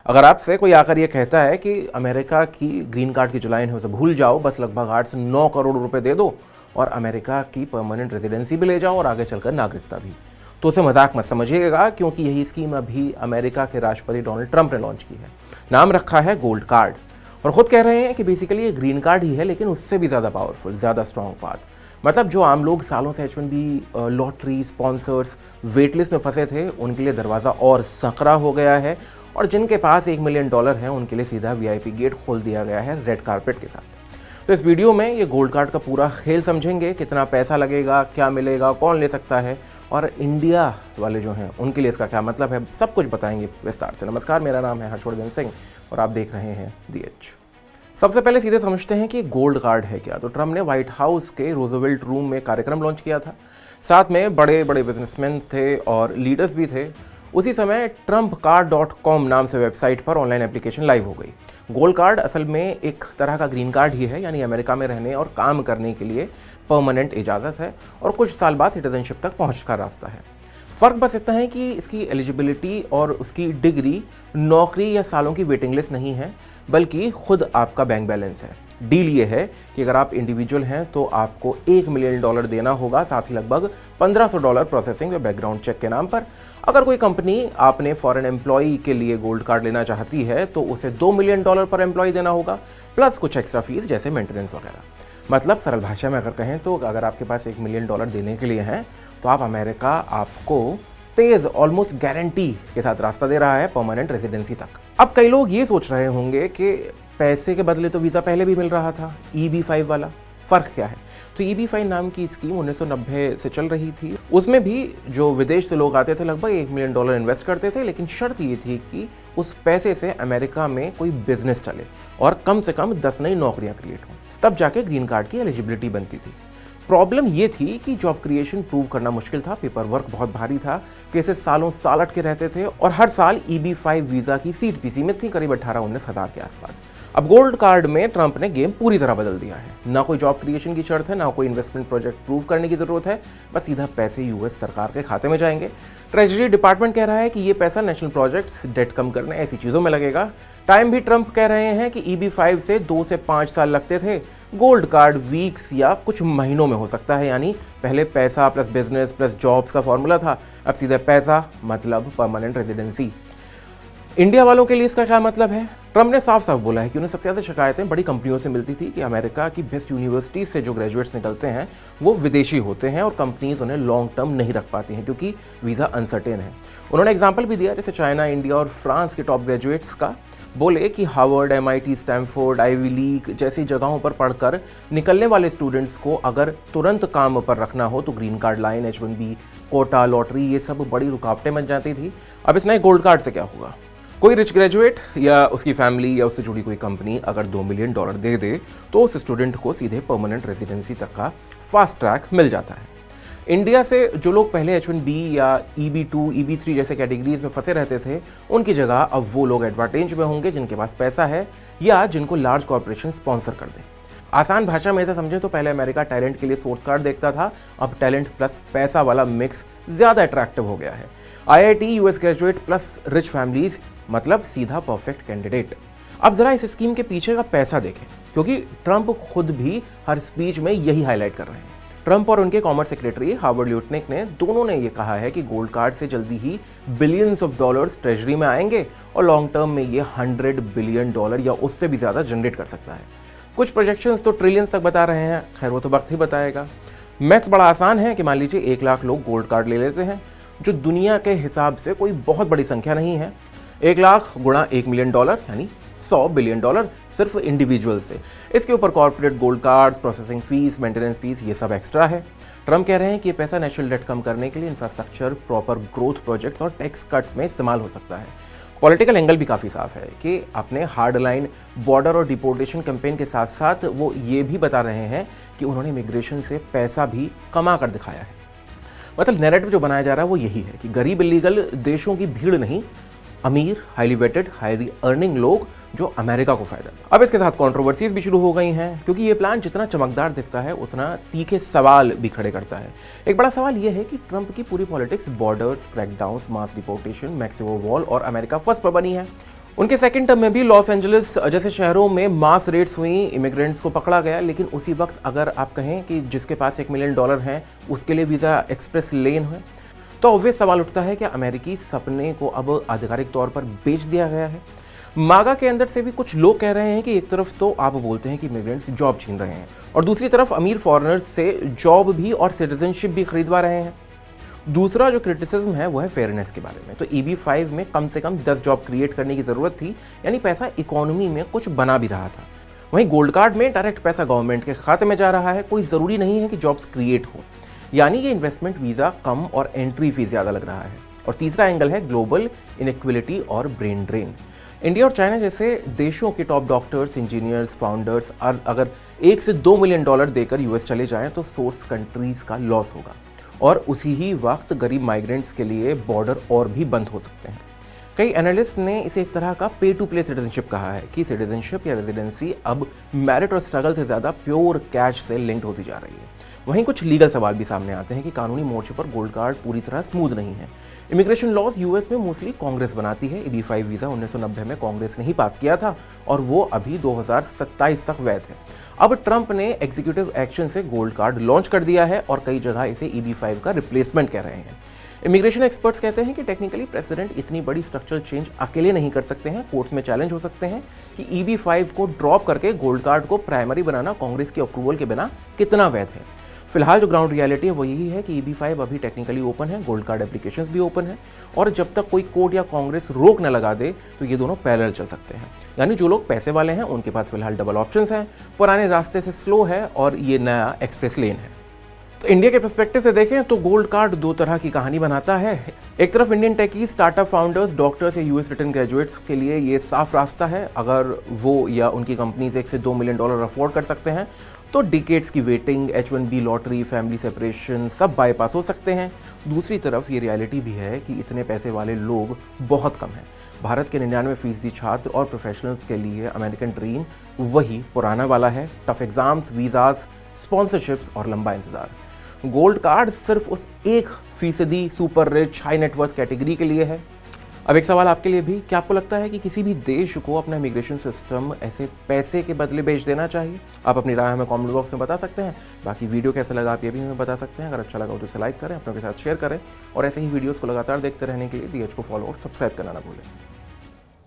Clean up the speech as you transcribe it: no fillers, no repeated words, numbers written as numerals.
अगर आपसे कोई आकर ये कहता है कि अमेरिका की ग्रीन कार्ड की जो लाइन है उसे भूल जाओ, बस लगभग 8 से 9 करोड़ रुपए दे दो और अमेरिका की परमानेंट रेजिडेंसी भी ले जाओ और आगे चलकर नागरिकता भी, तो उसे मजाक मत समझिएगा, क्योंकि यही स्कीम अभी अमेरिका के राष्ट्रपति डोनाल्ड ट्रंप ने लॉन्च की है। नाम रखा है गोल्ड कार्ड और खुद कह रहे हैं कि बेसिकली ये ग्रीन कार्ड ही है, लेकिन उससे भी ज़्यादा पावरफुल, ज़्यादा स्ट्रॉन्ग पाथ। मतलब जो आम लोग सालों से H1B लॉटरी स्पॉन्सर्स वेटलिस्ट में फंसे थे, उनके लिए दरवाज़ा और सकरा हो गया है और जिनके पास $1 मिलियन है उनके लिए सीधा VIP गेट खोल दिया गया है रेड कारपेट के साथ। तो इस वीडियो में ये गोल्ड कार्ड का पूरा खेल समझेंगे, कितना पैसा लगेगा, क्या मिलेगा, कौन ले सकता है और इंडिया वाले जो हैं उनके लिए इसका क्या मतलब है, सब कुछ बताएंगे विस्तार से। नमस्कार, मेरा नाम है हर्षवर्धन सिंह और आप देख रहे हैं दी एज। सबसे पहले सीधे समझते हैं कि गोल्ड कार्ड है क्या। तो ट्रंप ने व्हाइट हाउस के रोजवेल्ट रूम में कार्यक्रम लॉन्च किया था। साथ में बड़े बड़े बिजनेसमैन थे और लीडर्स भी थे। उसी समय trumpcard.com नाम से वेबसाइट पर ऑनलाइन एप्लीकेशन लाइव हो गई। गोल्ड कार्ड असल में एक तरह का ग्रीन कार्ड ही है, यानी अमेरिका में रहने और काम करने के लिए परमानेंट इजाज़त है और कुछ साल बाद सिटीजनशिप तक पहुँच का रास्ता है। फ़र्क बस इतना है कि इसकी एलिजिबिलिटी और उसकी डिग्री नौकरी या सालों की वेटिंग लिस्ट नहीं है, बल्कि खुद आपका बैंक बैलेंस है। डील ये है कि अगर आप इंडिविजुअल हैं तो आपको $1 मिलियन देना होगा, साथ ही लगभग $1500 प्रोसेसिंग व बैकग्राउंड चेक के नाम पर। अगर कोई कंपनी आपने फॉरेन एम्प्लॉई के लिए गोल्ड कार्ड लेना चाहती है तो उसे $2 मिलियन पर एम्प्लॉय देना होगा, प्लस कुछ एक्स्ट्रा फीस जैसे मेंटेनेंस वगैरह। मतलब सरल भाषा में अगर कहें तो अगर आपके पास $1 मिलियन देने के लिए हैं तो आप अमेरिका आपको तेज ऑलमोस्ट गारंटी के साथ रास्ता दे रहा है परमानेंट रेजिडेंसी तक। अब कई लोग ये सोच रहे होंगे कि पैसे के बदले तो वीज़ा पहले भी मिल रहा था, EB-5 वाला, फ़र्क क्या है। तो EB-5 नाम की स्कीम 1990 से चल रही थी। उसमें भी जो विदेश से लोग आते थे लगभग $1 मिलियन इन्वेस्ट करते थे, लेकिन शर्त ये थी कि उस पैसे से अमेरिका में कोई बिजनेस चले और कम से कम 10 नई नौकरियाँ क्रिएट हों, तब जाके ग्रीन कार्ड की एलिजिबिलिटी बनती थी। प्रॉब्लम ये थी कि जॉब क्रिएशन प्रूव करना मुश्किल था, पेपर वर्क बहुत भारी था, केसेस सालों साल अटके रहते थे और हर साल EB-5 वीज़ा की सीट भी सीमित थी, करीब 18-19 हज़ार के आसपास। अब गोल्ड कार्ड में ट्रंप ने गेम पूरी तरह बदल दिया है। ना कोई जॉब क्रिएशन की शर्त है, ना कोई इन्वेस्टमेंट प्रोजेक्ट प्रूव करने की ज़रूरत है, बस सीधा पैसे US सरकार के खाते में जाएंगे। ट्रेजरी डिपार्टमेंट कह रहा है कि ये पैसा नेशनल प्रोजेक्ट्स, डेट कम करने, ऐसी चीज़ों में लगेगा। टाइम भी ट्रंप कह रहे हैं कि EB-5 से 2 से 5 साल लगते थे, गोल्ड कार्ड वीक्स या कुछ महीनों में हो सकता है। यानी पहले पैसा प्लस बिजनेस प्लस जॉब्स का फॉर्मूला था, अब सीधे पैसा मतलब परमानेंट रेजिडेंसी। इंडिया वालों के लिए इसका क्या मतलब है। ट्रंप ने साफ साफ बोला है कि उन्हें सबसे ज़्यादा शिकायतें बड़ी कंपनियों से मिलती थी कि अमेरिका की बेस्ट यूनिवर्सिटीज़ से जो ग्रेजुएट्स निकलते हैं वो विदेशी होते हैं और कंपनीज उन्हें लॉन्ग टर्म नहीं रख पाती हैं क्योंकि वीज़ा अनसर्टेन है। उन्होंने एग्जाम्पल भी दिया जैसे चाइना, इंडिया और फ्रांस के टॉप ग्रेजुएट्स का। बोले कि Harvard, MIT, Stanford, Ivy League जैसी जगहों पर पढ़कर निकलने वाले स्टूडेंट्स को अगर तुरंत काम पर रखना हो तो green card line, H1B, quota, lottery, ये सब बड़ी रुकावटें बन जाती थी। अब इस नए गोल्ड कार्ड से क्या होगा। कोई रिच ग्रेजुएट या उसकी फैमिली या उससे जुड़ी कोई कंपनी अगर $2 मिलियन दे दे तो उस स्टूडेंट को सीधे परमानेंट रेजिडेंसी तक का फास्ट ट्रैक मिल जाता है। इंडिया से जो लोग पहले H1B या EB-2, EB-3 जैसे कैटेगरीज में फंसे रहते थे, उनकी जगह अब वो लोग एडवांटेज में होंगे जिनके पास पैसा है या जिनको लार्ज कॉर्पोरेशन स्पॉन्सर कर दें। आसान भाषा में ऐसा समझे तो पहले अमेरिका टैलेंट के लिए सोर्स कार्ड देखता था, अब टैलेंट प्लस पैसा वाला मिक्स ज़्यादा अट्रैक्टिव हो गया है। IIT, US graduate plus rich families मतलब सीधा परफेक्ट कैंडिडेट। अब जरा इस स्कीम के पीछे का पैसा देखें, क्योंकि ट्रंप खुद भी हर स्पीच में यही हाईलाइट कर रहे हैं। ट्रंप और उनके कॉमर्स सेक्रेटरी हार्वर्ड ल्यूटनिक ने दोनों ने ये कहा है कि गोल्ड कार्ड से जल्दी ही बिलियंस ऑफ डॉलर्स ट्रेजरी में आएंगे और लॉन्ग टर्म में ये $100 बिलियन या उससे भी ज़्यादा जनरेट कर सकता है। कुछ प्रोजेक्शंस तो ट्रिलियंस तक बता रहे हैं, खैर वो तो वक्त ही बताएगा। मैथ्स बड़ा आसान है कि मान लीजिए 1 लाख लोग गोल्ड कार्ड ले लेते हैं, जो दुनिया के हिसाब से कोई बहुत बड़ी संख्या नहीं है। 1 लाख गुणा $1 मिलियन यानी $100 बिलियन सिर्फ इंडिविजुअल से। इसके ऊपर corporate gold cards, processing fees, maintenance fees, ये सब एक्स्ट्रा है। ट्रंप कह रहे हैं कि ये पैसा नेशनल डेट कम करने के लिए इंफ्रास्ट्रक्चर, प्रॉपर ग्रोथ प्रोजेक्ट्स और टैक्स कट्स में इस्तेमाल हो सकता है। पॉलिटिकल एंगल भी काफ़ी साफ है कि अपने हार्ड लाइन बॉर्डर और डिपोर्टेशन कैंपेन के साथ साथ वो ये भी बता रहे हैं कि उन्होंने इमिग्रेशन से पैसा भी कमा कर दिखाया है। मतलब नैरेटिव जो बनाया जा रहा है वो यही है कि गरीब इलीगल देशों की भीड़ नहीं, अमीर, हाईली वेटेड, हाईली अर्निंग लोग जो अमेरिका को फायदा। अब इसके साथ कंट्रोवर्सीज भी शुरू हो गई हैं क्योंकि ये प्लान जितना चमकदार दिखता है उतना तीखे सवाल भी खड़े करता है। एक बड़ा सवाल ये है कि ट्रंप की पूरी पॉलिटिक्स बॉर्डर्स, क्रैकडाउन्स, मास डिपोर्टेशन, मैक्सिमो वॉल और अमेरिका फर्स्ट पर बनी है उनके सेकंड टर्म में भी लॉस एंजलिस जैसे शहरों में मास रेट्स हुई, इमिग्रेंट्स को पकड़ा गया, लेकिन उसी वक्त अगर आप कहें कि जिसके पास $1 मिलियन हैं उसके लिए वीज़ा एक्सप्रेस लेन है, तो ऑब्वियस सवाल उठता है कि अमेरिकी सपने को अब आधिकारिक तौर पर बेच दिया गया है। मागा के अंदर से भी कुछ लोग कह रहे हैं कि एक तरफ तो आप बोलते हैं कि इमिग्रेंट्स जॉब छीन रहे हैं और दूसरी तरफ अमीर फॉरेनर्स से जॉब भी और सिटीजनशिप भी खरीदवा रहे हैं। दूसरा जो क्रिटिसिज्म है वो है फेयरनेस के बारे में। तो EB-5 में कम से कम 10 जॉब क्रिएट करने की ज़रूरत थी, यानी पैसा इकोनॉमी में कुछ बना भी रहा था। वहीं गोल्ड कार्ड में डायरेक्ट पैसा गवर्नमेंट के खाते में जा रहा है, कोई ज़रूरी नहीं है कि जॉब्स क्रिएट हो, यानी ये इन्वेस्टमेंट वीज़ा कम और एंट्री फीस ज़्यादा लग रहा है। और तीसरा एंगल है ग्लोबल इनइक्वलिटी और ब्रेन ड्रेन। इंडिया और चाइना जैसे देशों के टॉप डॉक्टर्स, इंजीनियर्स, फाउंडर्स अगर $1 से $2 मिलियन देकर US चले जाएं तो सोर्स कंट्रीज़ का लॉस होगा और उसी ही वक्त गरीब माइग्रेंट्स के लिए बॉर्डर और भी बंद हो सकते हैं। कई एनालिस्ट ने इसे एक तरह का पे टू प्ले सिटीजनशिप कहा है कि सिटीजनशिप या रेजिडेंसी अब मेरिट और स्ट्रगल से ज़्यादा प्योर कैश से लिंक्ड होती जा रही है। वहीं कुछ लीगल सवाल भी सामने आते हैं कि कानूनी मोर्चे पर गोल्ड कार्ड पूरी तरह स्मूथ नहीं है। इमिग्रेशन लॉज US में मोस्टली कांग्रेस बनाती है। EB-5 वीज़ा 1990 में कांग्रेस ने ही पास किया था और वो अभी 2027 तक वैध है। अब ट्रंप ने एग्जीक्यूटिव एक्शन से गोल्ड कार्ड लॉन्च कर दिया है और कई जगह इसे EB-5 का रिप्लेसमेंट कह रहे हैं। इमिग्रेशन एक्सपर्ट्स कहते हैं कि टेक्निकली प्रेसिडेंट इतनी बड़ी स्ट्रक्चरल चेंज अकेले नहीं कर सकते हैं, कोर्ट्स में चैलेंज हो सकते हैं कि EB-5 को ड्रॉप करके गोल्ड कार्ड को प्राइमरी बनाना कांग्रेस की अप्रूवल के बिना कितना वैध है। फिलहाल जो ग्राउंड रियलिटी है वो यही है कि EB-5 अभी टेक्निकली ओपन है, गोल्ड कार्ड एप्लीकेशंस भी ओपन है और जब तक कोई कोर्ट या कांग्रेस रोक न लगा दे तो ये दोनों पैरेलल चल सकते हैं। यानी जो लोग पैसे वाले हैं उनके पास फिलहाल डबल ऑप्शंस हैं, पुराने रास्ते से स्लो है और ये नया एक्सप्रेस लेन है। तो इंडिया के पर्सपेक्टिव से देखें तो गोल्ड कार्ड दो तरह की कहानी बनाता है। एक तरफ इंडियन टेकी, स्टार्टअप फाउंडर्स, डॉक्टर्स या US रिटर्न ग्रेजुएट्स के लिए ये साफ रास्ता है। अगर वो या उनकी कंपनीज $1 से $2 मिलियन अफोर्ड कर सकते हैं तो डिकेड्स की waiting, H-1B lottery, family separation सब बाईपास हो सकते हैं। दूसरी तरफ ये रियलिटी भी है कि इतने पैसे वाले लोग बहुत कम हैं। भारत के 99% छात्र और प्रोफेशनल्स के लिए अमेरिकन ड्रीम वही पुराना वाला है, टफ एग्जाम्स, वीज़ास, स्पॉन्सरशिप्स और लंबा इंतजार। गोल्ड कार्ड सिर्फ उस 1% super rich high net worth category के लिए है। अब एक सवाल आपके लिए भी, क्या आपको लगता है कि किसी भी देश को अपना इमिग्रेशन सिस्टम ऐसे पैसे के बदले बेच देना चाहिए? आप अपनी राय हमें कमेंट बॉक्स में बता सकते हैं। बाकी वीडियो कैसा लगा आप ये भी हमें बता सकते हैं। अगर अच्छा लगा तो इसे लाइक करें, अपनों के साथ शेयर करें और ऐसे ही वीडियोस को लगातार देखते रहने के लिए DH को फॉलो और सब्सक्राइब करना ना भूलें।